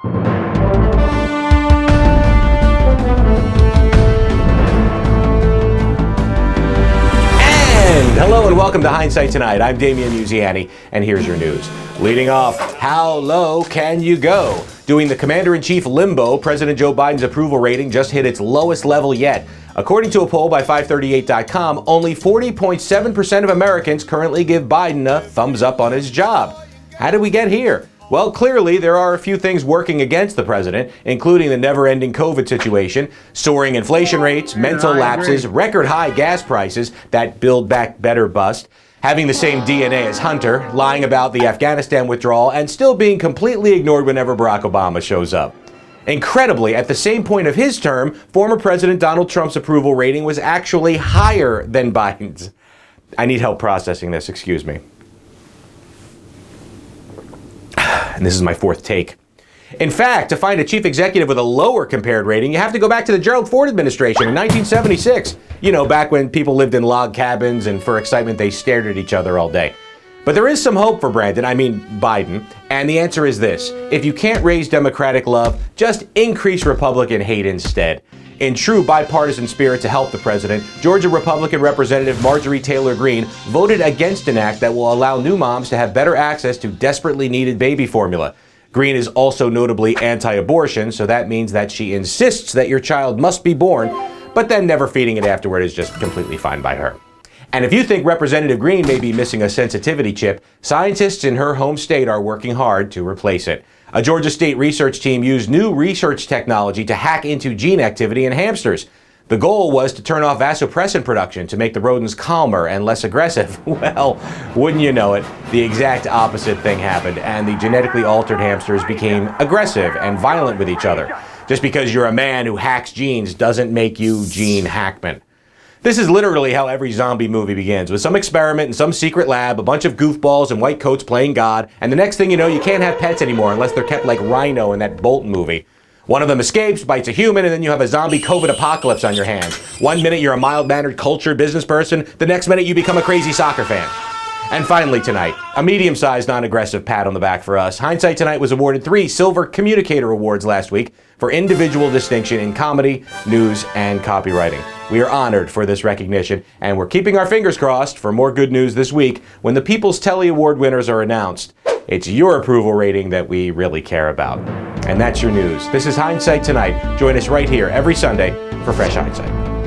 Hello and welcome to Hindsight Tonight. I'm Damian Muziani, and here's your news. Leading off, how low can you go? Doing the commander-in-chief limbo, President Joe Biden's approval rating just hit its lowest level yet. According to a poll by 538.com, only 40.7% of Americans currently give Biden a thumbs up on his job. How did we get here? Well, clearly, there are a few things working against the president, including the never-ending COVID situation, soaring inflation rates, mental lapses, record-high gas prices, that Build Back Better bust, having the same DNA as Hunter, lying about the Afghanistan withdrawal, and still being completely ignored whenever Barack Obama shows up. Incredibly, at the same point of his term, former President Donald Trump's approval rating was actually higher than Biden's. I need help processing this, excuse me. And this is my fourth take. In fact, to find a chief executive with a lower compared rating, you have to go back to the Gerald Ford administration in 1976. You know, back when people lived in log cabins and for excitement they stared at each other all day. But there is some hope for Biden, and the answer is this. If you can't raise Democratic love, just increase Republican hate instead. In true bipartisan spirit to help the president, Georgia Republican Representative Marjorie Taylor Greene voted against an act that will allow new moms to have better access to desperately needed baby formula. Greene is also notably anti-abortion, so that means that she insists that your child must be born, but then never feeding it afterward is just completely fine by her. And if you think Representative Greene may be missing a sensitivity chip, scientists in her home state are working hard to replace it. A Georgia State research team used new research technology to hack into gene activity in hamsters. The goal was to turn off vasopressin production to make the rodents calmer and less aggressive. Well, wouldn't you know it, the exact opposite thing happened, and the genetically altered hamsters became aggressive and violent with each other. Just because you're a man who hacks genes doesn't make you Gene Hackman. This is literally how every zombie movie begins, with some experiment in some secret lab, a bunch of goofballs in white coats playing God, and the next thing you know, you can't have pets anymore unless they're kept like Rhino in that Bolton movie. One of them escapes, bites a human, and then you have a zombie COVID apocalypse on your hands. 1 minute you're a mild-mannered, cultured business person, the next minute you become a crazy soccer fan. And finally tonight, a medium-sized, non-aggressive pat on the back for us. Hindsight Tonight was awarded 3 Silver Communicator Awards last week for individual distinction in comedy, news, and copywriting. We are honored for this recognition, and we're keeping our fingers crossed for more good news this week when the People's Telly Award winners are announced. It's your approval rating that we really care about. And that's your news. This is Hindsight Tonight. Join us right here every Sunday for Fresh Hindsight.